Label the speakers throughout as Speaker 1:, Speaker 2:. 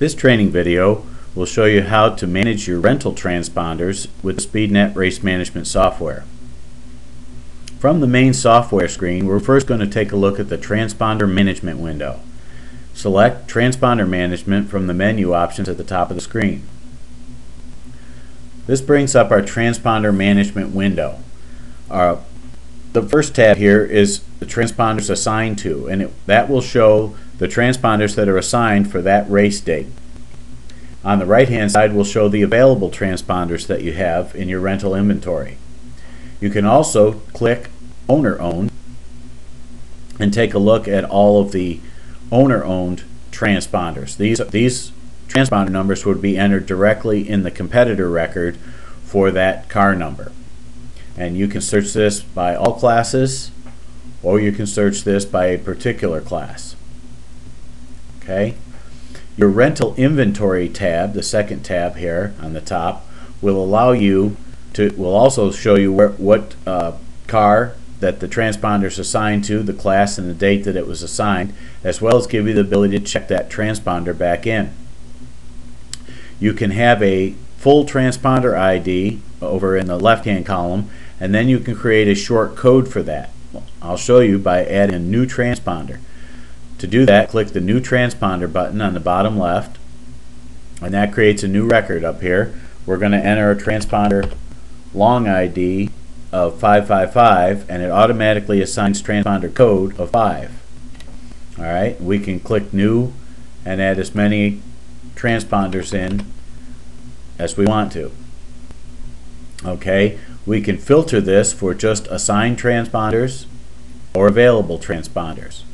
Speaker 1: This training video will show you how to manage your rental transponders with SpeedNet Race Management software. From the main software screen, we're first going to take a look at the Transponder Management window. Select Transponder Management from the menu options at the top of the screen. This brings up our Transponder Management window. The first tab here is the transponders assigned to, and that will show the transponders that are assigned for that race date. On the right hand side will show the available transponders that you have in your rental inventory. You can also click Owner Owned and take a look at all of the owner owned transponders. These transponder numbers would be entered directly in the competitor record for that car number. And you can search this by all classes, or you can search this by a particular class. Okay? Your rental inventory tab, the second tab here on the top, will also show you what car that the transponder is assigned to, the class and the date that it was assigned, as well as give you the ability to check that transponder back in. You can have a full transponder ID over in the left hand column, and then you can create a short code for that. I'll show you by adding a new transponder. To do that, click the new transponder button on the bottom left, and that creates a new record up here. We're going to enter a transponder long ID of 555, and it automatically assigns transponder code of 5. Alright, we can click new and add as many transponders in as we want to. Okay, we can filter this for just assigned transponders or available transponders.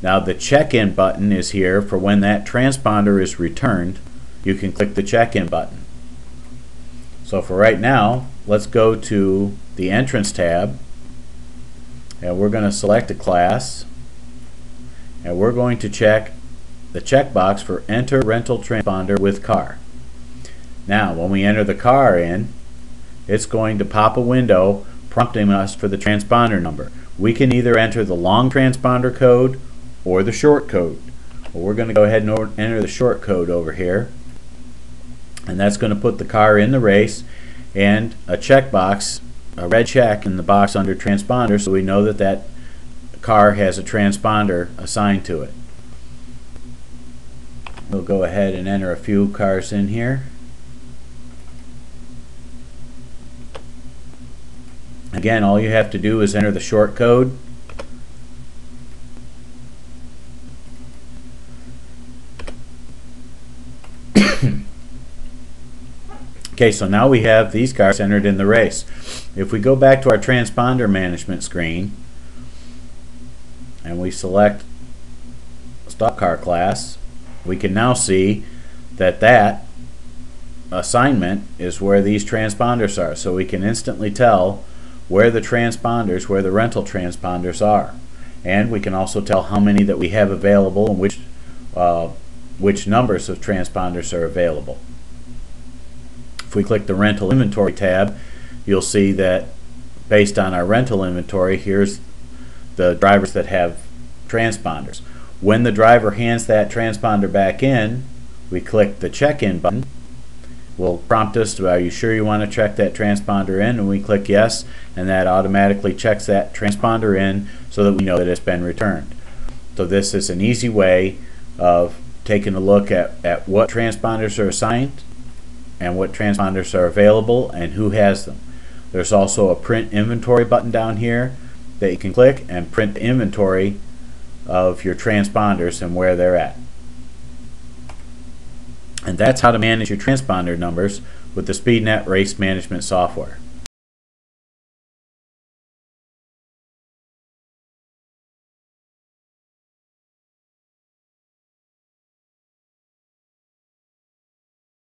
Speaker 1: Now the check-in button is here for when that transponder is returned. You can click the check-in button. So for right now, let's go to the Entrance tab, and we're going to select a class, and we're going to check the checkbox for Enter Rental Transponder with Car. Now when we enter the car in, it's going to pop a window prompting us for the transponder number. We can either enter the long transponder code or the short code. Well, we're going to go ahead and enter the short code over here, and that's going to put the car in the race, and a checkbox, a red check in the box under transponder, so we know that that car has a transponder assigned to it. We'll go ahead and enter a few cars in here. Again, all you have to do is enter the short code. Okay, so now we have these cars entered in the race. If we go back to our transponder management screen and we select stock car class, we can now see that that assignment is where these transponders are. So we can instantly tell where the rental transponders are. And we can also tell how many that we have available and which numbers of transponders are available. If we click the rental inventory tab, you'll see that based on our rental inventory, here's the drivers that have transponders. When the driver hands that transponder back in, we click the check-in button. Will prompt us to, are you sure you want to check that transponder in? And we click yes, and that automatically checks that transponder in so that we know that it's been returned. So this is an easy way of taking a look at what transponders are assigned and what transponders are available and who has them. There's also a print inventory button down here that you can click and print the inventory of your transponders and where they're at. And that's how to manage your transponder numbers with the SpeedNet Race Management software.